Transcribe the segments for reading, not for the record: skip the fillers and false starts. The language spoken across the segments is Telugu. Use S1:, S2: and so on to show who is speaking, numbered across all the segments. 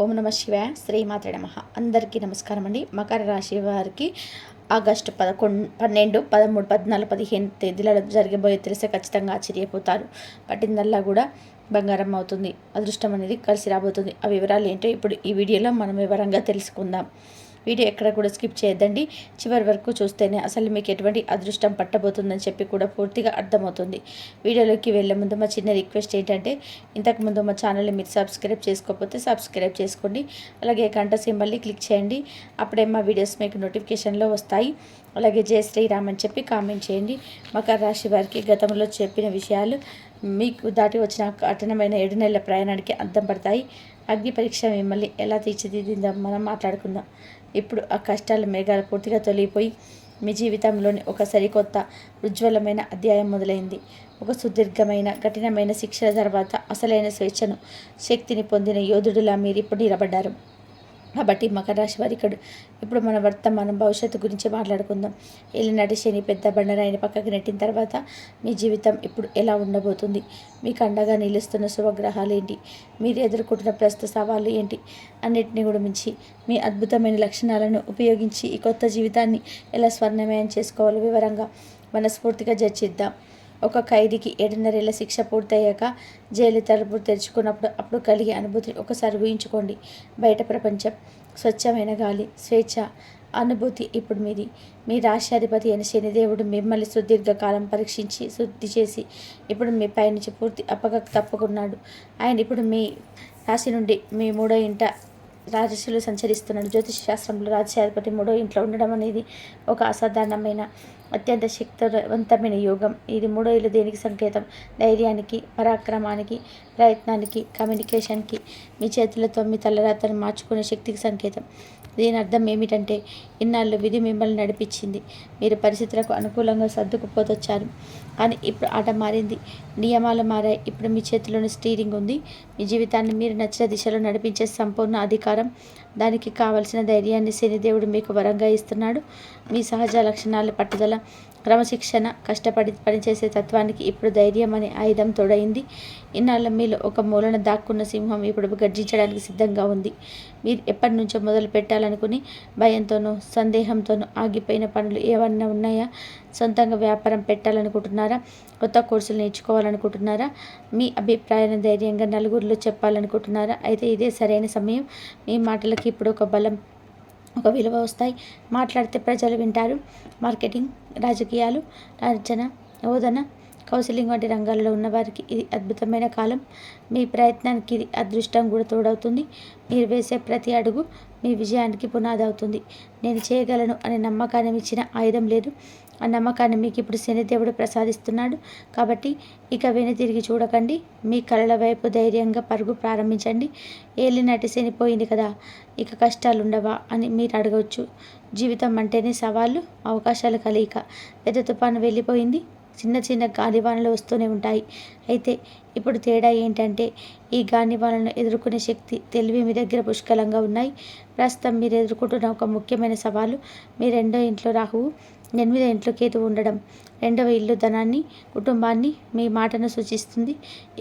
S1: ఓం నమ శివాయ. శ్రీమాత్రే నమః. అందరికీ నమస్కారం అండి. మకర రాశి వారికి ఆగస్టు 11, 12, 13, 14, 15 తేదీలలో జరగబోయే తెలిస్తే ఖచ్చితంగా ఆశ్చర్యపోతారు. పట్టిందల్లా కూడా బంగారం అవుతుంది. అదృష్టం అనేది కలిసి రాబోతుంది. ఆ వివరాలు ఏంటో ఇప్పుడు ఈ వీడియోలో మనం వివరంగా తెలుసుకుందాం. వీడియో ఎక్కడ కూడా స్కిప్ చేయొద్దండి. చివరి వరకు చూస్తేనే అసలు మీకు ఎటువంటి అదృష్టం పట్టబోతుందని చెప్పి కూడా పూర్తిగా అర్థమవుతుంది. వీడియోలోకి వెళ్ళే ముందు మా చిన్న రిక్వెస్ట్ ఏంటంటే, ఇంతకుముందు మా ఛానల్ని మీరు సబ్స్క్రైబ్ చేసుకోకపోతే సబ్స్క్రైబ్ చేసుకోండి. అలాగే గంట సింబల్ని క్లిక్ చేయండి. అప్పుడే మా వీడియోస్ మీకు నోటిఫికేషన్లో వస్తాయి. అలాగే జై శ్రీరామ్ అని చెప్పి కామెంట్ చేయండి. మకర రాశి వారికి గతంలో చెప్పిన విషయాలు మీకు దాటి వచ్చిన కఠినమైన 7 నెలల ప్రయాణానికి అర్థం పడతాయి. అగ్ని పరీక్ష మిమ్మల్ని ఎలా తీర్చిదిద్దిందో మనం మాట్లాడుకుందాం. ఇప్పుడు ఆ కష్టాల మేఘాలు పూర్తిగా తొలగిపోయి మీ జీవితంలోని ఒక సరికొత్త ఉజ్వలమైన అధ్యాయం మొదలైంది. ఒక సుదీర్ఘమైన కఠినమైన శిక్షల తర్వాత అసలైన స్వేచ్ఛను, శక్తిని పొందిన యోధుడిలా మీరు ఇప్పుడు నిలబడ్డారు. కాబట్టి మకర రాశి వారి ఇప్పుడు మన వర్తమానం భవిష్యత్తు గురించి మాట్లాడుకుందాం. ఏలినాటి శని పెద్ద బండరాయిని పక్కకి నెట్టిన తర్వాత మీ జీవితం ఇప్పుడు ఎలా ఉండబోతుంది? మీకు అండగా నిలుస్తున్న శుభగ్రహాలు ఏంటి? మీరు ఎదుర్కొంటున్న ప్రస్తుత సవాళ్ళు ఏంటి? అన్నిటిని కూడా మించి మీ అద్భుతమైన లక్షణాలను ఉపయోగించి ఈ కొత్త జీవితాన్ని ఎలా స్వర్ణమయం చేసుకోవాలో వివరంగా మనస్ఫూర్తిగా చర్చిద్దాం. ఒక ఖైదీకి 7.5 శిక్ష పూర్తయ్యాక జైలు తలుపులు తెరుచుకున్నప్పుడు అప్పుడు కలిగే అనుభూతిని ఒకసారి ఊహించుకోండి. బయట ప్రపంచం, స్వచ్ఛమైన గాలి, స్వేచ్ఛ అనుభూతి ఇప్పుడు మీది. మీ రాష్ట్రాధిపతి అయిన శనిదేవుడు మిమ్మల్ని సుదీర్ఘకాలం పరీక్షించి శుద్ధి చేసి ఇప్పుడు మీ పైనుంచి పూర్తి అప్పగకు తప్పుకున్నాడు. ఆయన ఇప్పుడు మీ రాశి నుండి మీ 3వ ఇంట రాజశిలో సంచరిస్తున్నాడు. జ్యోతిష శాస్త్రంలో రాజ్యాధిపతి 3వ ఇంట్లో ఉండడం అనేది ఒక అసాధారణమైన అత్యంత శక్తివంతమైన యోగం. ఇది 3వ ఇల్లు దేనికి సంకేతం? ధైర్యానికి, పరాక్రమానికి, ప్రయత్నానికి, కమ్యూనికేషన్కి, మీ చేతులతో మీ తలరాతను మార్చుకునే శక్తికి సంకేతం. దీని అర్థం ఏమిటంటే, ఇన్నాళ్ళు విధి మిమ్మల్ని నడిపించింది. మీరు పరిస్థితులకు అనుకూలంగా సర్దుకుపోతొచ్చారు. కానీ ఇప్పుడు ఆట మారింది, నియమాలు మారాయి. ఇప్పుడు మీ చేతిలోని స్టీరింగ్ ఉంది. మీ జీవితాన్ని మీరు నచ్చిన దిశలో నడిపించే సంపూర్ణ అధికారం, దానికి కావలసిన ధైర్యాన్ని శనిదేవుడు మీకు వరంగా ఇస్తున్నాడు. మీ సహజ లక్షణాలు, పట్టుదల, క్రమశిక్షణ, కష్టపడి పనిచేసే తత్వానికి ఇప్పుడు ధైర్యం అనే ఆయుధం తోడైంది. ఇన్నాళ్ళ మీలో ఒక మూలన దాక్కున్న సింహం ఇప్పుడు గర్జించడానికి సిద్ధంగా ఉంది. మీరు ఎప్పటి నుంచో మొదలు పెట్టాలనుకుని భయంతోనూ సందేహంతోనూ ఆగిపోయిన పనులు ఏమన్నా ఉన్నాయా? సొంతంగా వ్యాపారం పెట్టాలనుకుంటున్నారా? కొత్త కోర్సులు నేర్చుకోవాలనుకుంటున్నారా? మీ అభిప్రాయాన్ని ధైర్యంగా నలుగురిలో చెప్పాలనుకుంటున్నారా? అయితే ఇదే సరైన సమయం. మీ మాటలకి ఇప్పుడు ఒక బలం, ఒక విలువ వస్తాయి. మాట్లాడితే ప్రజలు వింటారు. మార్కెటింగ్, రాజకీయాలు, రచన, బోధన, కౌన్సిలింగ్ వంటి రంగాల్లో ఉన్నవారికి ఇది అద్భుతమైన కాలం. మీ ప్రయత్నానికి ఇది అదృష్టం కూడా తోడవుతుంది. మీరు వేసే ప్రతి అడుగు మీ విజయానికి పునాది అవుతుంది. నేను చేయగలను అనే నమ్మకాన్ని ఇచ్చిన ఆయుధం లేదు. ఆ నమ్మకాన్ని మీకు ఇప్పుడు శనిదేవుడు ప్రసాదిస్తున్నాడు. కాబట్టి ఇక తిరిగి చూడకండి. మీ కళల వైపు ధైర్యంగా పరుగు ప్రారంభించండి. ఏలినాటి శనిపోయింది కదా, ఇక కష్టాలు ఉండవా అని మీరు అడగవచ్చు. జీవితం అంటేనే సవాళ్ళు, అవకాశాలు కలయిక. పెద్ద తుఫాను వెళ్ళిపోయింది, చిన్న చిన్న గాలివానలు వస్తూనే ఉంటాయి. అయితే ఇప్పుడు తేడా ఏంటంటే, ఈ గాలివానలను ఎదుర్కొనే శక్తి, తెలివి మీ దగ్గర పుష్కలంగా ఉన్నాయి. ప్రస్తుతం మీరు ఎదుర్కొంటున్న ఒక ముఖ్యమైన సవాలు మీ 2వ ఇంట్లో రాహువు, 8వ ఇంట్లో కేతువు ఉండడం. 2వ ఇల్లు ధనాన్ని, కుటుంబాన్ని, మీ మాటను సూచిస్తుంది.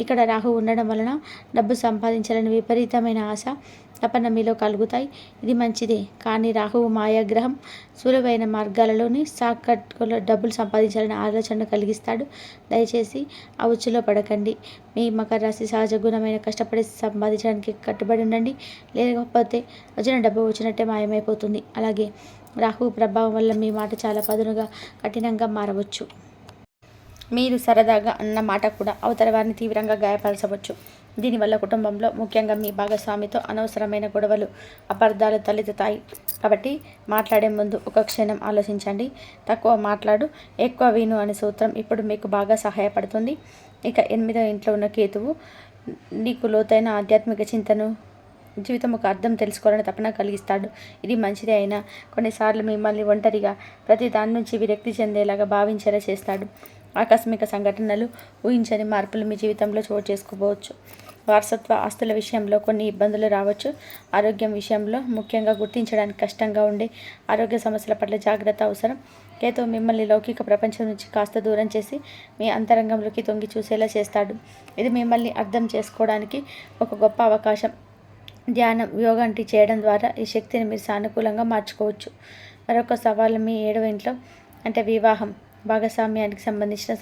S1: ఇక్కడ రాహు ఉండడం వలన డబ్బు సంపాదించాలని విపరీతమైన ఆశ, తపన మీలో కలుగుతాయి. ఇది మంచిదే. కానీ రాహువు మాయాగ్రహం, సులువైన మార్గాలలోని షార్ట్కట్లో డబ్బులు సంపాదించాలని ఆలోచన కలిగిస్తాడు. దయచేసి ఆ ఉచ్చులో పడకండి. మీ మకర రాశి సహజ గుణమైన కష్టపడి సంపాదించడానికి కట్టుబడి ఉండండి. లేకపోతే వచ్చిన డబ్బు వచ్చినట్టే మాయమైపోతుంది. అలాగే రాహువు ప్రభావం వల్ల మీ మాట చాలా పదునుగా, కఠినంగా మారవచ్చు. మీరు సరదాగా అన్న మాట కూడా అవతల వారిని తీవ్రంగా గాయపరచవచ్చు. దీనివల్ల కుటుంబంలో, ముఖ్యంగా మీ భాగస్వామితో అనవసరమైన గొడవలు, అపార్థాలు తలెత్తుతాయి. కాబట్టి మాట్లాడే ముందు ఒక క్షణం ఆలోచించండి. తక్కువ మాట్లాడు, ఎక్కువ విను అనే సూత్రం ఇప్పుడు మీకు బాగా సహాయపడుతుంది. ఇక 8వ ఇంట్లో ఉన్న కేతువు నీకు లోతైన ఆధ్యాత్మిక చింతను, జీవితం ఒక అర్థం తెలుసుకోవాలని తపన కలిగిస్తాడు. ఇది మంచిదే అయినా కొన్నిసార్లు మిమ్మల్ని ఒంటరిగా, ప్రతి దాని నుంచి విరక్తి చెందేలాగా భావించేలా చేస్తాడు. ఆకస్మిక సంఘటనలు, ఊహించని మార్పులు మీ జీవితంలో చోటు చేసుకోవచ్చు. వారసత్వ ఆస్తుల విషయంలో కొన్ని ఇబ్బందులు రావచ్చు. ఆరోగ్యం విషయంలో ముఖ్యంగా గుర్తించడానికి కష్టంగా ఉండే ఆరోగ్య సమస్యల పట్ల జాగ్రత్త అవసరం. కేతువు మిమ్మల్ని లౌకిక ప్రపంచం నుంచి కాస్త దూరం చేసి మీ అంతరంగంలోకి తొంగి చూసేలా చేస్తాడు. ఇది మిమ్మల్ని అర్థం చేసుకోవడానికి ఒక గొప్ప అవకాశం. ధ్యానం, యోగా వంటివి చేయడం ద్వారా ఈ శక్తిని మీరు సానుకూలంగా మార్చుకోవచ్చు. మరొక సవాలు మీ 7వ ఇంట్లో అంటే వివాహం, భాగస్వామ్యానికి సంబంధించిన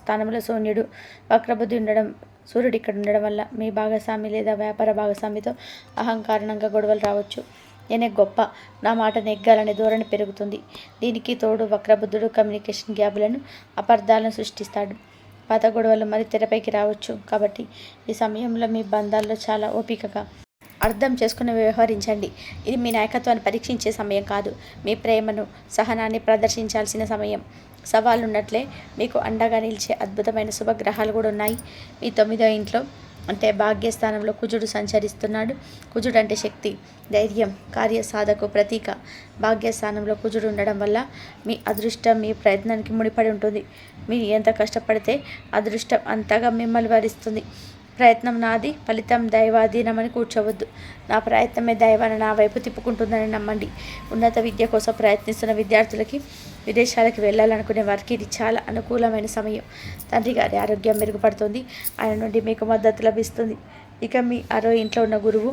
S1: స్థానంలో శూన్యుడు వక్రబుద్ధి ఉండడం, సూర్యుడు ఇక్కడ ఉండడం వల్ల మీ భాగస్వామి లేదా వ్యాపార భాగస్వామితో అహంకారణంగా గొడవలు రావచ్చు. నేనే గొప్ప, నా మాట నెగ్గాలనే ధోరణి పెరుగుతుంది. దీనికి తోడు వక్రబుద్ధుడు కమ్యూనికేషన్ గ్యాపులను, అపార్థాలను సృష్టిస్తాడు. పాత గొడవలు మరి తెరపైకి రావచ్చు. కాబట్టి ఈ సమయంలో మీ బంధాల్లో చాలా ఓపికగా అర్థం చేసుకుని వ్యవహరించండి. ఇది మీ నాయకత్వాన్ని పరీక్షించే సమయం కాదు, మీ ప్రేమను, సహనాన్ని ప్రదర్శించాల్సిన సమయం. సవాళ్ళున్నట్లే మీకు అండగా నిలిచే అద్భుతమైన శుభగ్రహాలు కూడా ఉన్నాయి. మీ 9వ ఇంట్లో అంటే భాగ్యస్థానంలో కుజుడు సంచరిస్తున్నాడు. కుజుడు అంటే శక్తి, ధైర్యం, కార్యసాధకు ప్రతీక. భాగ్యస్థానంలో కుజుడు ఉండడం వల్ల మీ అదృష్టం మీ ప్రయత్నానికి ముడిపడి ఉంటుంది. మీరు ఎంత కష్టపడితే అదృష్టం అంతగా మిమ్మల్ని వరిస్తుంది. ప్రయత్నం నాది, ఫలితం దైవాధీనమని కూర్చోవద్దు. నా ప్రయత్నమే దైవాన్ని నా వైపు తిప్పుకుంటుందని నమ్మండి. ఉన్నత విద్య కోసం ప్రయత్నిస్తున్న విద్యార్థులకి, విదేశాలకు వెళ్ళాలనుకునే వారికి ఇది చాలా అనుకూలమైన సమయం. తండ్రి గారి ఆరోగ్యం మెరుగుపడుతుంది. ఆయన నుండి మీకు మద్దతు లభిస్తుంది. ఇక మీ 6వ ఇంట్లో ఉన్న గురువు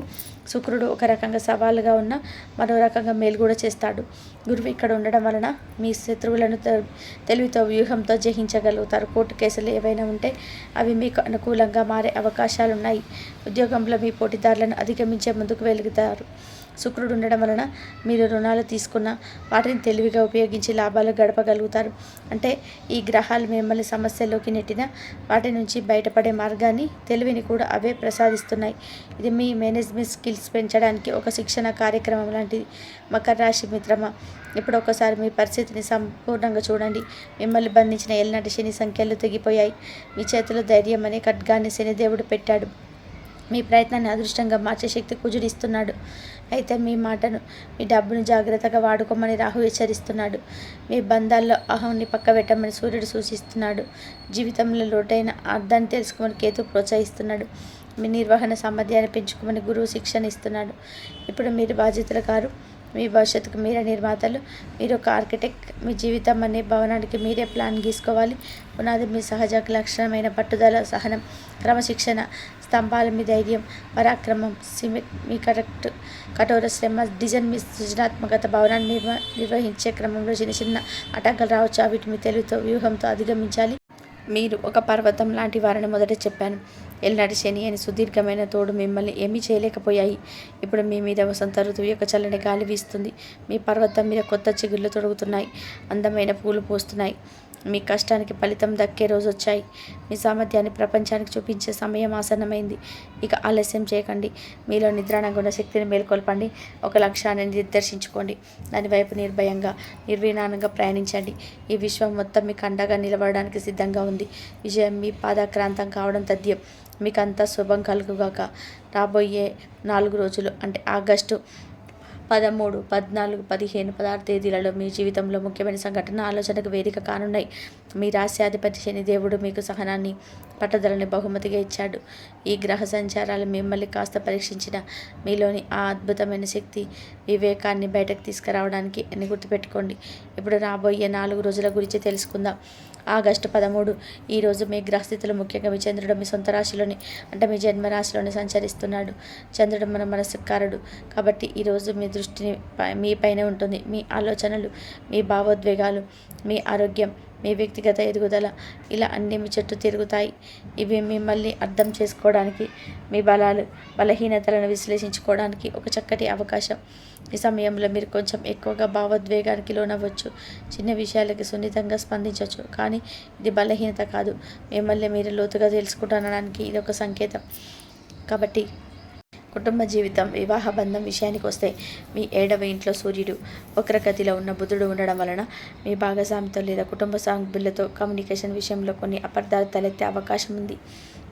S1: శుక్రుడు ఒక రకంగా సవాలుగా ఉన్న మరో రకంగా మేలు కూడా చేస్తాడు. గురువు ఇక్కడ ఉండడం వలన మీ శత్రువులను తెలివితో, వ్యూహంతో జయించగలుగుతారు. కోర్టు కేసులు ఏవైనా ఉంటే అవి మీకు అనుకూలంగా మారే అవకాశాలున్నాయి. ఉద్యోగంలో మీ పోటీదారులను అధిగమించే ముందుకు వెలుగుతారు. శుక్రుడు ఉండడం వలన మీరు రుణాలు తీసుకున్న వాటిని తెలివిగా ఉపయోగించి లాభాలు గడపగలుగుతారు. అంటే ఈ గ్రహాలు మిమ్మల్ని సమస్యల్లోకి నెట్టిన వాటి నుంచి బయటపడే మార్గాన్ని, తెలివిని కూడా అవే ప్రసాదిస్తున్నాయి. ఇది మీ మేనేజ్మెంట్ స్కిల్స్ పెంచడానికి ఒక శిక్షణ కార్యక్రమం లాంటిది. మకర రాశి మిత్రమా, ఇప్పుడు ఒకసారి మీ పరిస్థితిని సంపూర్ణంగా చూడండి. మిమ్మల్ని బంధించిన ఏలినాటి శని సంఖ్యలు తెగిపోయాయి. మీ చేతిలో ధైర్యం అనే ఖడ్గాన్ని శనిదేవుడు పెట్టాడు. మీ ప్రయత్నాన్ని అదృష్టంగా మార్చే శక్తి కుజుడిస్తున్నాడు. అయితే మీ మాటను, మీ డబ్బును జాగ్రత్తగా వాడుకోమని రాహు హెచ్చరిస్తున్నాడు. మీ బంధాల్లో అహంని పక్కబెట్టమని సూర్యుడు సూచిస్తున్నాడు. జీవితంలో లోటైన అర్థాన్ని తెలుసుకోమని కేతు ప్రోత్సహిస్తున్నాడు. మీ నిర్వహణ సామర్థ్యాన్ని పెంచుకోమని గురువు శిక్షణ ఇస్తున్నాడు. ఇప్పుడు మీరు బాధ్యతలు కారు, మీ భవిష్యత్తుకు మీరే నిర్మాతలు. మీరు ఒక ఆర్కిటెక్ట్. మీ జీవితం అనే భవనానికి మీరే ప్లాన్ గీసుకోవాలి. పునాది మీ సహజ లక్షణమైన పట్టుదల, సహనం, క్రమశిక్షణ. స్తంభాలు మీ ధైర్యం, పరాక్రమం. సిమెంట్ మీ కఠోర శ్రమ. డిజైన్ మీ సృజనాత్మకత. భవనాన్ని నిర్వహించే క్రమంలో చిన్న చిన్న ఆటంకాలు రావచ్చు. వీటి మీ తెలివితో, వ్యూహంతో అధిగమించాలి. మీరు ఒక పర్వతం లాంటి వారని మొదట చెప్పాను. ఎల్నాటి శని అని సుదీర్ఘమైన తోడు మిమ్మల్ని ఏమీ చేయలేకపోయాయి. ఇప్పుడు మీ మీద వసంత ఋతువు యొక్క చల్లని గాలి వీస్తుంది. మీ పర్వతం మీద కొత్త చిగుళ్ళు తొడుగుతున్నాయి. అందమైన పూలు పూస్తున్నాయి. మీ కష్టానికి ఫలితం దక్కే రోజు వచ్చాయి. మీ సామర్థ్యాన్ని ప్రపంచానికి చూపించే సమయం ఆసన్నమైంది. ఇక ఆలస్యం చేయకండి. మీలో నిద్రాణంగా ఉన్న శక్తిని మేల్కొల్పండి. ఒక లక్ష్యాన్ని నిర్దేశించుకోండి. దాని వైపు నిర్భయంగా, నిర్విణానంగా ప్రయాణించండి. ఈ విశ్వం మొత్తం మీకు అండగా నిలబడడానికి సిద్ధంగా ఉంది. విజయం మీ పాదాక్రాంతం కావడం తథ్యం. మీకు అంతా శుభం కలుగుగాక. రాబోయే 4 రోజులు అంటే ఆగస్టు 13, 14, 15, 16 తేదీలలో మీ జీవితంలో ముఖ్యమైన సంఘటన, ఆలోచనకు వేదిక కానున్నాయి. మీ రాశ్యాధిపతి శనిదేవుడు మీకు సహనాన్ని, పట్టుదలని బహుమతిగా ఇచ్చాడు. ఈ గ్రహ సంచారాలు మిమ్మల్ని కాస్త పరీక్షించిన మీలోని ఆ అద్భుతమైన శక్తి, వివేకాన్ని బయటకు తీసుకురావడానికి అని గుర్తుపెట్టుకోండి. ఇప్పుడు రాబోయే 4 రోజుల గురించి తెలుసుకుందాం. ఆగస్టు 13 ఈరోజు మీ గ్రహస్థితులు, ముఖ్యంగా మీ చంద్రుడు మీ సొంత రాశిలోని అంటే మీ జన్మరాశిలోని సంచరిస్తున్నాడు. చంద్రుడు మన మనస్సుకారుడు. కాబట్టి ఈరోజు మీ దృష్టిని మీ పైన ఉంటుంది. మీ ఆలోచనలు, మీ భావోద్వేగాలు, మీ ఆరోగ్యం, మీ వ్యక్తిగత ఎదుగుదల ఇలా అన్నీ మీ చుట్టూ తిరుగుతాయి. ఇవి మిమ్మల్ని అర్థం చేసుకోవడానికి, మీ బలాలు, బలహీనతలను విశ్లేషించుకోవడానికి ఒక చక్కటి అవకాశం. ఈ సమయంలో మీరు కొంచెం ఎక్కువగా భావోద్వేగానికి లోనవ్వచ్చు. చిన్న విషయాలకి సున్నితంగా స్పందించవచ్చు. కానీ ఇది బలహీనత కాదు. మిమ్మల్ని మీరు లోతుగా తెలుసుకుంటానడానికి ఇది ఒక సంకేతం. కాబట్టి కుటుంబ జీవితం, వివాహ బంధం విషయానికి వస్తే మీ 7వ ఇంట్లో సూర్యుడు వక్రగతిలో ఉన్న బుధుడు ఉండడం వలన మీ భాగస్వామితో లేదా కుటుంబ సభ్యులతో కమ్యూనికేషన్ విషయంలో కొన్ని అపార్థాలు తలెత్తే అవకాశం ఉంది.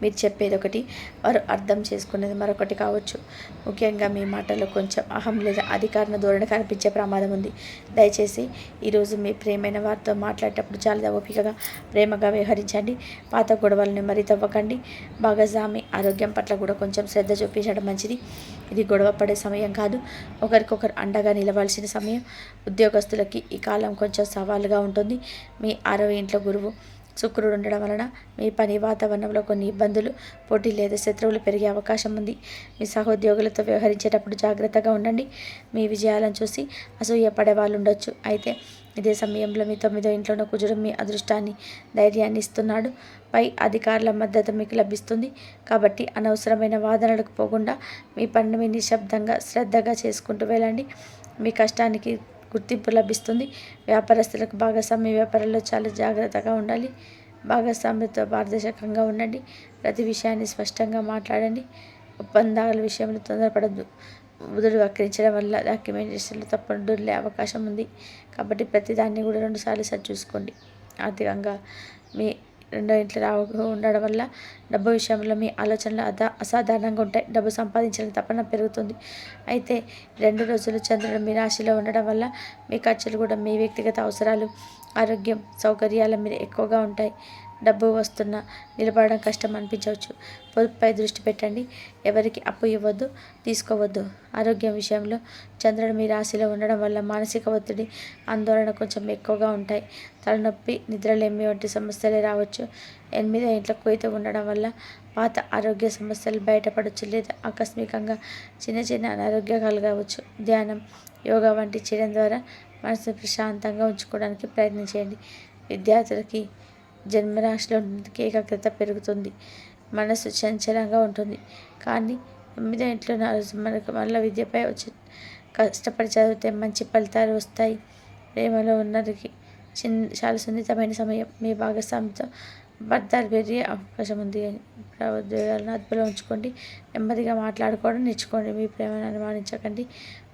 S1: మీరు చెప్పేది ఒకటి, వారు అర్థం చేసుకునేది మరొకటి కావచ్చు. ముఖ్యంగా మీ మాటల్లో కొంచెం అహం లేదా అధికారణ ధోరణి కనిపించే ప్రమాదం ఉంది. దయచేసి ఈరోజు మీ ప్రియమైన వారితో మాట్లాడేటప్పుడు చాలా ఓపికగా, ప్రేమగా వ్యవహరించండి. పాత గొడవలను మరీ తవ్వకండి. భాగస్వామి ఆరోగ్యం పట్ల కూడా కొంచెం శ్రద్ధ చూపించడం మంచిది. ఇది గొడవ పడే సమయం కాదు, ఒకరికొకరు అండగా నిలవాల్సిన సమయం. ఉద్యోగస్తులకి ఈ కాలం కొంచెం సవాలుగా ఉంటుంది. మీ 6వ ఇంట్లో గురువు శుక్రుడు ఉండడం వలన మీ పని వాతావరణంలో కొన్ని ఇబ్బందులు, పోటీ లేదా శత్రువులు పెరిగే అవకాశం ఉంది. మీ సహోద్యోగులతో వ్యవహరించేటప్పుడు జాగ్రత్తగా ఉండండి. మీ విజయాలను చూసి అసూయపడే వాళ్ళు ఉండొచ్చు. అయితే ఇదే సమయంలో మీ 9వ ఇంట్లోనూ కుజుడు మీ అదృష్టాన్ని, ధైర్యాన్ని ఇస్తున్నాడు. పై అధికారుల మద్దతు మీకు లభిస్తుంది. కాబట్టి అనవసరమైన వాదనలకు పోకుండా మీ పనిని మీ నిశ్శబ్దంగా, శ్రద్ధగా చేసుకుంటూ వెళ్ళండి. మీ కష్టానికి గుర్తింపు లభిస్తుంది. వ్యాపారస్తులకు భాగస్వామ్య వ్యాపారాల్లో చాలా జాగ్రత్తగా ఉండాలి. భాగస్వామ్యతో పారదర్శకంగా ఉండండి. ప్రతి విషయాన్ని స్పష్టంగా మాట్లాడండి. ఒప్పందాల విషయంలో తొందరపడద్దు. బుధుడు వక్రించడం వల్ల డాక్యుమెంటేషన్లో తప్పులు దొరికే అవకాశం ఉంది. కాబట్టి ప్రతిదాన్ని కూడా 2 సార్లు సరిచూసుకోండి. ఆర్థికంగా మీ 2వ ఇంట్లో రాహు ఉండడం వల్ల డబ్బు విషయంలో మీ ఆలోచనలు అసాధారణంగా ఉంటాయి. డబ్బు సంపాదించాలని తపన పెరుగుతుంది. అయితే 2 రోజులు చంద్రుడు మీ రాశిలో ఉండడం వల్ల మీ ఖర్చులు కూడా మీ వ్యక్తిగత అవసరాలు, ఆరోగ్యం, సౌకర్యాల మీద ఎక్కువగా ఉంటాయి. డబ్బు వస్తున్నా నిలబడడం కష్టం అనిపించవచ్చు. పొదుపుపై దృష్టి పెట్టండి. ఎవరికి అప్పు ఇవ్వద్దు, తీసుకోవద్దు. ఆరోగ్యం విషయంలో చంద్రుడు మీ రాశిలో ఉండడం వల్ల మానసిక ఒత్తిడి, ఆందోళన కొంచెం ఎక్కువగా ఉంటాయి. తలనొప్పి, నిద్రలేమి వంటి సమస్యలే రావచ్చు. 8వ ఇంట్లో కోయిత ఉండడం వల్ల పాత ఆరోగ్య సమస్యలు బయటపడవచ్చు లేదా ఆకస్మికంగా చిన్న చిన్న అనారోగ్యాలు కావచ్చు. ధ్యానం, యోగా వంటి చేయడం ద్వారా మనసును ప్రశాంతంగా ఉంచుకోవడానికి ప్రయత్నించండి. విద్యార్థులకి జన్మరాశిలో ఏకాగ్రత పెరుగుతుంది. మనసు చంచలంగా ఉంటుంది. కానీ 9వ ఇంట్లో మనకు మళ్ళీ విద్యపై వచ్చి కష్టపడి చదివితే మంచి ఫలితాలు వస్తాయి. ప్రేమలో ఉన్నరికి చాలా సున్నితమైన సమయం. మీ భాగస్వామితో అబద్ధాలు పెరిగే అవకాశం ఉంది. భావోద్వేగాలను అదుపులో ఉంచుకోండి. నెమ్మదిగా మాట్లాడుకోవడం నేర్చుకోండి. మీ ప్రేమను అనుమానించకండి.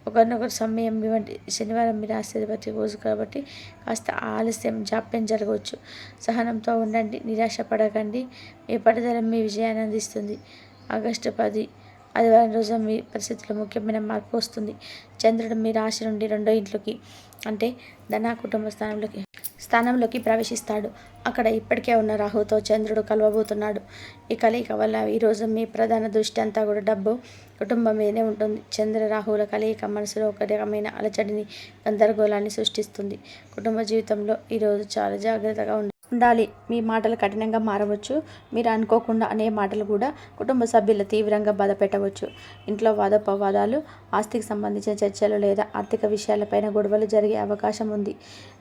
S1: ఒకరినొకరు సమయం ఇవ్వండి. శనివారం మీ రాశి రోజు కాబట్టి కాస్త ఆలస్యం, జాప్యం జరగవచ్చు. సహనంతో ఉండండి. నిరాశపడకండి. మీ పట్టుదల మీ విజయాన్ని అందిస్తుంది. ఆగస్టు 10 ఆదివారం రోజు మీ పరిస్థితుల్లో ముఖ్యమైన మార్పు వస్తుంది. చంద్రుడు మీ రాశి నుండి 2వ ఇంట్లోకి అంటే ధన, కుటుంబ స్థానంలోకి ప్రవేశిస్తాడు. అక్కడ ఇప్పటికే ఉన్న రాహుతో చంద్రుడు కలవబోతున్నాడు. ఈ కలయిక వల్ల ఈరోజు మీ ప్రధాన దృష్టి అంతా కూడా డబ్బు, కుటుంబం మీదనే ఉంటుంది. చంద్ర రాహువుల కలయిక మనసులో ఒక రకమైన అలజడిని, గందరగోళాన్ని సృష్టిస్తుంది. కుటుంబ జీవితంలో ఈరోజు చాలా జాగ్రత్తగా ఉండాలి. మీ మాటలు కఠినంగా మారవచ్చు. మీరు అనుకోకుండా అనే మాటలు కూడా కుటుంబ సభ్యులు తీవ్రంగా బాధ పెట్టవచ్చు. ఇంట్లో వాదోపవాదాలు, ఆస్తికి సంబంధించిన చర్చలు లేదా ఆర్థిక విషయాలపైన గొడవలు జరిగే అవకాశం ఉంది.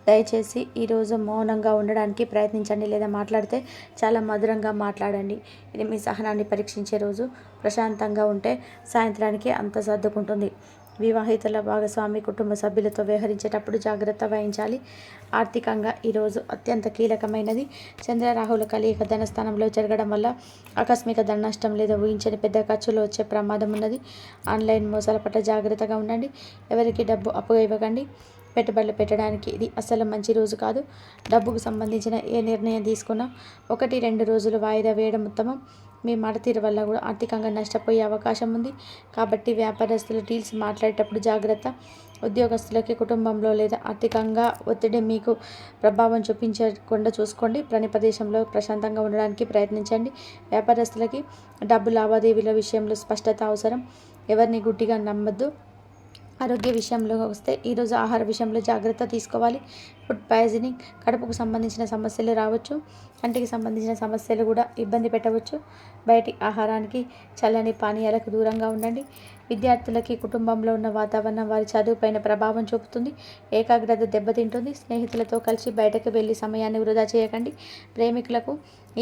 S1: దయచేసి ఈరోజు మౌనంగా ఉండడానికి ప్రయత్నించండి లేదా మాట్లాడితే చాలా మధురంగా మాట్లాడండి. ఇది మీ సహనాన్ని పరీక్షించే రోజు. ప్రశాంతంగా ఉంటే సాయంత్రానికి అంత సర్దుకుంటుంది. వివాహితుల భాగస్వామి కుటుంబ సభ్యులతో వ్యవహరించేటప్పుడు జాగ్రత్త వహించాలి. ఆర్థికంగా ఈరోజు అత్యంత కీలకమైనది. చంద్ర రాహుల కలయిక ధనస్థానంలో జరగడం వల్ల ఆకస్మిక ధన నష్టం లేదా ఊహించని పెద్ద ఖర్చులు వచ్చే ప్రమాదం ఉన్నది. ఆన్లైన్ మోసాల పట్ల జాగ్రత్తగా ఉండండి. ఎవరికి డబ్బు అప్పుగా ఇవ్వకండి. పెట్టుబడులు పెట్టడానికి ఇది అసలు మంచి రోజు కాదు. డబ్బుకు సంబంధించిన ఏ నిర్ణయం తీసుకున్నా 1-2 రోజులు వాయిదా వేయడం ఉత్తమం. మీ మాట తీరు వల్ల కూడా ఆర్థికంగా నష్టపోయే అవకాశం ఉంది. కాబట్టి వ్యాపారస్తులు డీల్స్ మాట్లాడేటప్పుడు జాగ్రత్త. ఉద్యోగస్తులకి కుటుంబంలో లేదా ఆర్థికంగా ఒత్తిడి మీకు ప్రభావం చూపించకుండా చూసుకోండి. పని ప్రదేశంలో ప్రశాంతంగా ఉండడానికి ప్రయత్నించండి. వ్యాపారస్తులకి డబ్బు లావాదేవీల విషయంలో స్పష్టత అవసరం. ఎవరిని గుడ్డిగా నమ్మద్దు. ఆరోగ్య విషయంలో వస్తే ఈరోజు ఆహార విషయంలో జాగ్రత్త తీసుకోవాలి. ఫుడ్ పాయిజనింగ్, కడుపుకు సంబంధించిన సమస్యలు రావచ్చు. కంటికి సంబంధించిన సమస్యలు కూడా ఇబ్బంది పెట్టవచ్చు. బయటి ఆహారానికి, చల్లని పానీయాలకు దూరంగా ఉండండి. విద్యార్థులకి కుటుంబంలో ఉన్న వాతావరణం వారి చదువుపైన ప్రభావం చూపుతుంది. ఏకాగ్రత దెబ్బతింటుంది. స్నేహితులతో కలిసి బయటకు వెళ్ళి సమయాన్ని వృధా చేయకండి. ప్రేమికులకు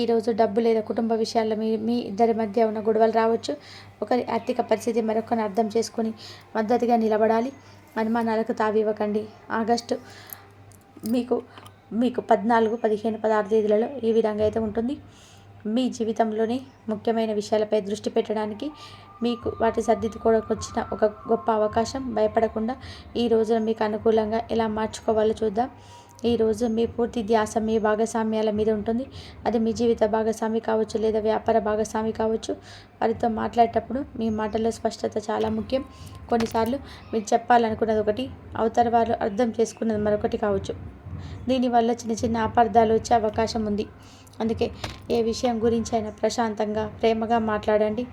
S1: ఈరోజు డబ్బు లేదా కుటుంబ విషయాల్లో మీ ఇద్దరి మధ్య ఉన్న గొడవలు రావచ్చు. ఒకరి ఆర్థిక పరిస్థితి మరొకరిని అర్థం చేసుకుని మద్దతుగా నిలబడాలి. అనుమానాలకు తావివ్వకండి. ఆగస్టు మీకు 14, 15, 16 తేదీలలో ఈ విధంగా అయితే ఉంటుంది. మీ జీవితంలోని ముఖ్యమైన విషయాలపై దృష్టి పెట్టడానికి మీకు వాటి సర్దిద్దుకోవడానికి వచ్చిన ఒక గొప్ప అవకాశం. భయపడకుండా ఈ రోజున మీకు అనుకూలంగా ఎలా మార్చుకోవాలో చూద్దాం. ఈరోజు మీ పూర్తి ధ్యాస మీ భాగస్వామ్యాల మీద ఉంటుంది. అది మీ జీవిత భాగస్వామి కావచ్చు లేదా వ్యాపార భాగస్వామి కావచ్చు. వారితో మాట్లాడేటప్పుడు మీ మాటల్లో స్పష్టత చాలా ముఖ్యం. కొన్నిసార్లు మీరు చెప్పాలనుకున్నది ఒకటి, అవతల వారు అర్థం చేసుకున్నది మరొకటి కావచ్చు. దీనివల్ల చిన్న చిన్న అపార్థాలు వచ్చే అవకాశం ఉంది. అందుకే ఏ విషయం గురించి అయినా ప్రశాంతంగా, ప్రేమగా మాట్లాడండి.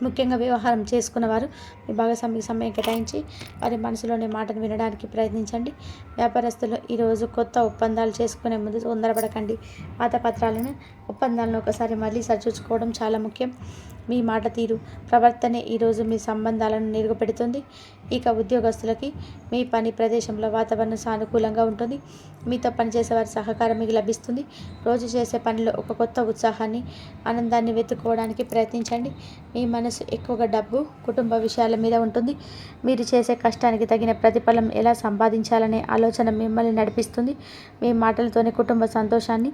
S1: ముఖ్యంగా వివాహం చేసుకున్నవారు మీ భాగస్వామికి సమయం కేటాయించి వారి మనసులోని మాటను వినడానికి ప్రయత్నించండి. వ్యాపారస్తులు ఈరోజు కొత్త ఒప్పందాలు చేసుకునే ముందు తొందరపడకండి. పాత పత్రాలను ఒప్పందాలను ఒకసారి మళ్ళీ సరిచూసుకోవడం చాలా ముఖ్యం. మీ మాట తీరు, ప్రవర్తనే ఈరోజు మీ సంబంధాలను మెరుగుపెడుతుంది. ఇక ఉద్యోగస్తులకి మీ పని ప్రదేశంలో వాతావరణం సానుకూలంగా ఉంటుంది. మీతో పనిచేసే వారి సహకారం మీకు లభిస్తుంది. రోజు చేసే పనిలో ఒక కొత్త ఉత్సాహాన్ని, ఆనందాన్ని వెతుక్కోవడానికి ప్రయత్నించండి. మీ మనసు ఎక్కువగా డబ్బు, కుటుంబ విషయాల మీద ఉంటుంది. మీరు చేసే కష్టానికి తగిన ప్రతిఫలం ఎలా సంపాదించాలనే ఆలోచన మిమ్మల్ని నడిపిస్తుంది. మీ మాటలతోనే కుటుంబ సంతోషాన్ని,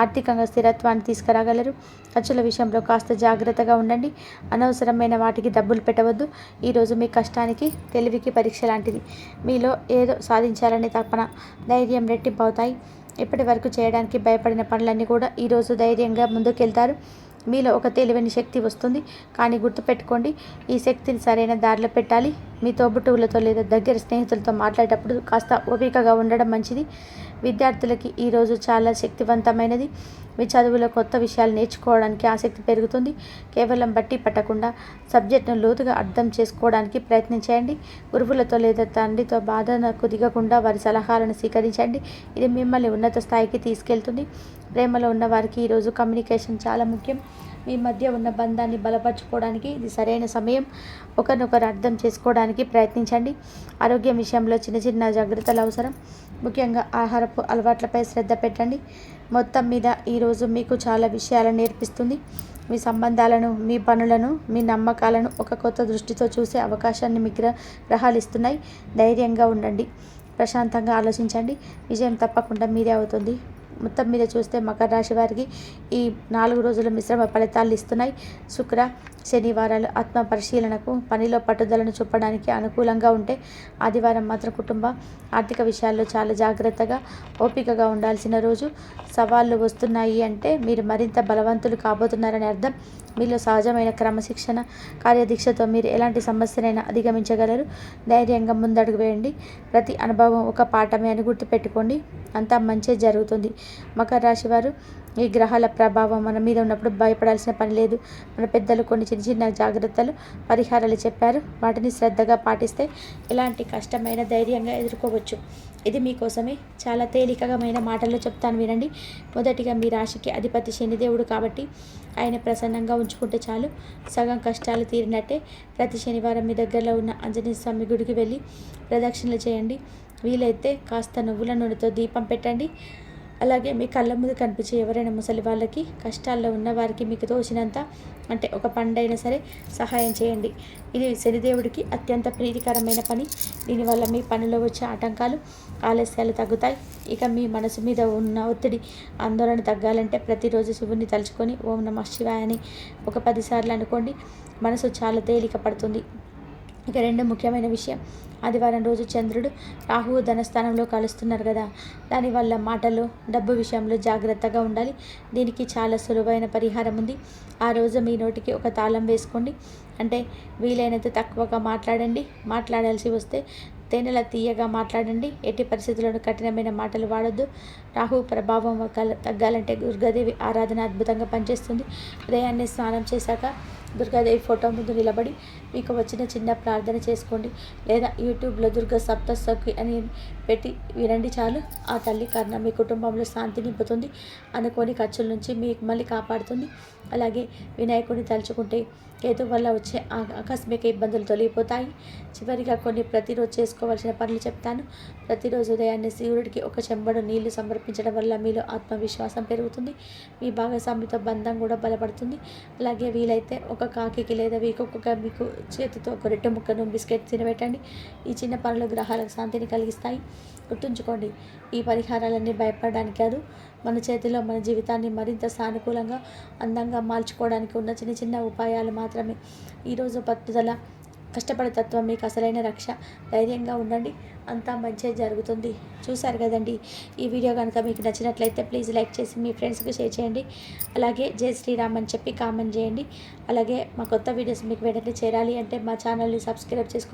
S1: ఆర్థికంగా స్థిరత్వాన్ని తీసుకురాగలరు. ఖర్చుల విషయంలో కాస్త జాగ్రత్తగా ఉండండి. అనవసరమైన వాటికి డబ్బులు పెట్టవద్దు. ఈరోజు మీ కష్టానికి, తెలివికి పరీక్ష లాంటిది. మీలో ఏదో సాధించాలనే తపన, ధైర్యం రెట్టింపు అవుతాయి. ఇప్పటి వరకు చేయడానికి భయపడిన పనులన్నీ కూడా ఈరోజు ధైర్యంగా ముందుకెళ్తారు. మీలో ఒక తెలివైన శక్తి వస్తుంది. కానీ గుర్తుపెట్టుకోండి, ఈ శక్తిని సరైన దారిలో పెట్టాలి. మీ తోబుట్టువులతో లేదా దగ్గర స్నేహితులతో మాట్లాడేటప్పుడు కాస్త ఓపికగా ఉండడం మంచిది. విద్యార్థులకి ఈరోజు చాలా శక్తివంతమైనది. మీ చదువులో కొత్త విషయాలు నేర్చుకోవడానికి ఆసక్తి పెరుగుతుంది. కేవలం బట్టి పట్టకుండా సబ్జెక్టును లోతుగా అర్థం చేసుకోవడానికి ప్రయత్నించండి. గురువులతో లేదా తండ్రితో బాధనకు దిగకుండా వారి సలహాలను స్వీకరించండి. ఇది మిమ్మల్ని ఉన్నత స్థాయికి తీసుకెళ్తుంది. ప్రేమలో ఉన్న వారికి ఈరోజు కమ్యూనికేషన్ చాలా ముఖ్యం. మీ మధ్య ఉన్న బంధాన్ని బలపరచుకోవడానికి ఇది సరైన సమయం. ఒకరినొకరు అర్థం చేసుకోవడానికి ప్రయత్నించండి. ఆరోగ్యం విషయంలో చిన్న చిన్న జాగ్రత్తలు అవసరం. ముఖ్యంగా ఆహారపు అలవాట్లపై శ్రద్ధ పెట్టండి. మొత్తం మీద ఈరోజు మీకు చాలా విషయాలను నేర్పిస్తుంది. మీ సంబంధాలను, మీ పనులను, మీ నమ్మకాలను ఒక కొత్త దృష్టితో చూసే అవకాశాన్ని మీకు గ్రహాలు ఇస్తున్నాయి. ధైర్యంగా ఉండండి. ప్రశాంతంగా ఆలోచించండి. విజయం తప్పకుండా మీదే అవుతుంది. మొత్తం మీద చూస్తే మకర రాశి వారికి ఈ 4 రోజులు మిశ్రమ ఫలితాలు ఇస్తున్నాయి. శుక్ర, శనివారాలు ఆత్మ పరిశీలనకు, పనిలో పట్టుదలను చూపడానికి అనుకూలంగా ఉంటే, ఆదివారం మాత్రం కుటుంబ, ఆర్థిక విషయాల్లో చాలా జాగ్రత్తగా, ఓపికగా ఉండాల్సిన రోజు. సవాళ్లు వస్తున్నాయి అంటే మీరు మరింత బలవంతులు కాబోతున్నారని అర్థం. మీలో సహజమైన క్రమశిక్షణ, కార్యదీక్షతో మీరు ఎలాంటి సమస్యనైనా అధిగమించగలరు. ధైర్యంగా ముందడుగు వేయండి. ప్రతి అనుభవం ఒక పాఠమే అని గుర్తుపెట్టుకోండి. అంతా మంచే జరుగుతుంది. మకర రాశి వారు, ఈ గ్రహాల ప్రభావం మన మీద ఉన్నప్పుడు భయపడాల్సిన పని లేదు. మన పెద్దలు కొన్ని చిన్న చిన్న జాగ్రత్తలు, పరిహారాలు చెప్పారు. వాటిని శ్రద్ధగా పాటిస్తే ఎలాంటి కష్టమైన ధైర్యంగా ఎదుర్కోవచ్చు. ఇది మీకోసమే. చాలా తేలికమైన మాటల్లో చెప్తాను వినండి. మొదటిగా మీ రాశికి అధిపతి శనిదేవుడు కాబట్టి ఆయన ప్రసన్నంగా ఉంచుకుంటే చాలు. సగం కష్టాలు తీరినట్టే. ప్రతి శనివారం మీ దగ్గరలో ఉన్న ఆంజనేయ స్వామి గుడికి వెళ్ళి ప్రదక్షిణలు చేయండి. వీలైతే కాస్త నువ్వుల నూనెతో దీపం పెట్టండి. అలాగే మీ కళ్ళ ముందు కనిపించే ఎవరైనా ముసలి వాళ్ళకి, కష్టాల్లో ఉన్న వారికి మీకు తోచినంత, అంటే ఒక పండైనా సరే సహాయం చేయండి. ఇది శనిదేవుడికి అత్యంత ప్రీతికరమైన పని. దీనివల్ల మీ పనిలో వచ్చే ఆటంకాలు, ఆలస్యాలు తగ్గుతాయి. ఇక మీ మనసు మీద ఉన్న ఒత్తిడి, ఆందోళన తగ్గాలంటే ప్రతిరోజు శివుని తలుచుకొని ఓం నమః శివాయ అని ఒక 10 సార్లు అనుకోండి. మనసు చాలా తేలిక పడుతుంది. ఇక రెండో ముఖ్యమైన విషయం, ఆదివారం రోజు చంద్రుడు రాహువు ధనస్థానంలో కలుస్తున్నారు కదా. దానివల్ల మాటలు, డబ్బు విషయంలో జాగ్రత్తగా ఉండాలి. దీనికి చాలా సులువైన పరిహారం ఉంది. ఆ రోజు మీ నోటికి ఒక తాళం వేసుకోండి. అంటే వీలైనంత తక్కువగా మాట్లాడండి. మాట్లాడాల్సి వస్తే తేనెల తీయగా మాట్లాడండి. ఎట్టి పరిస్థితుల్లోనూ కఠినమైన మాటలు వాడొద్దు. రాహు ప్రభావం తగ్గాలంటే దుర్గాదేవి ఆరాధన అద్భుతంగా పనిచేస్తుంది. ఉదయాన్నే స్నానం చేశాక దుర్గాదేవి ఫోటో ముందు నిలబడి మీకు వచ్చిన చిన్న ప్రార్థన చేసుకోండి. లేదా యూట్యూబ్లో దుర్గా సప్తశతి అని పెట్టి వినండి చాలు. ఆ తల్లి కర్ణ మీ కుటుంబంలో శాంతి నింపుతుంది. అనుకోని ఖర్చుల నుంచి మీకు మళ్ళీ కాపాడుతుంది. అలాగే వినాయకుడిని తలుచుకుంటే కేతు వల్ల వచ్చే ఆకస్మిక ఇబ్బందులు తొలగిపోతాయి. చివరిగా కొన్ని ప్రతిరోజు చేసుకోవాల్సిన పనులు చెప్తాను. ప్రతిరోజు ఉదయాన్నే శివుడికి ఒక చెంబడు నీళ్లు సమర్పించడం వల్ల మీలో ఆత్మవిశ్వాసం పెరుగుతుంది. మీ భాగస్వామితో బంధం కూడా బలపడుతుంది. అలాగే వీలైతే ఒక కాకికి లేదా వీకొక మీకు చేతితో ఒక రొట్టె ముక్కను, బిస్కెట్ తినబెట్టండి. ఈ చిన్న పనులు గ్రహాలకు శాంతిని కలిగిస్తాయి. గుర్తుంచుకోండి, ఈ పరిహారాలన్నీ భయపడడానికి కాదు, మన చేతిలో మన జీవితాన్ని మరింత సానుకూలంగా, అందంగా మార్చుకోవడానికి ఉన్న చిన్న చిన్న ఉపాయాలు మాత్రమే. ఈరోజు పట్టుదల, కష్టపడే తత్వం మీకు అసలైన రక్ష. ధైర్యంగా ఉండండి, అంతా మంచి జరుగుతుంది. చూశారు కదండి. ఈ వీడియో కనుక మీకు నచ్చినట్లయితే ప్లీజ్ లైక్ చేసి మీ ఫ్రెండ్స్కి షేర్ చేయండి. అలాగే జై శ్రీరామ్ అని చెప్పి కామెంట్ చేయండి. అలాగే మా కొత్త వీడియోస్ మీకు వెంటనే చేరాలి అంటే మా ఛానల్ని సబ్స్క్రైబ్ చేసుకోండి.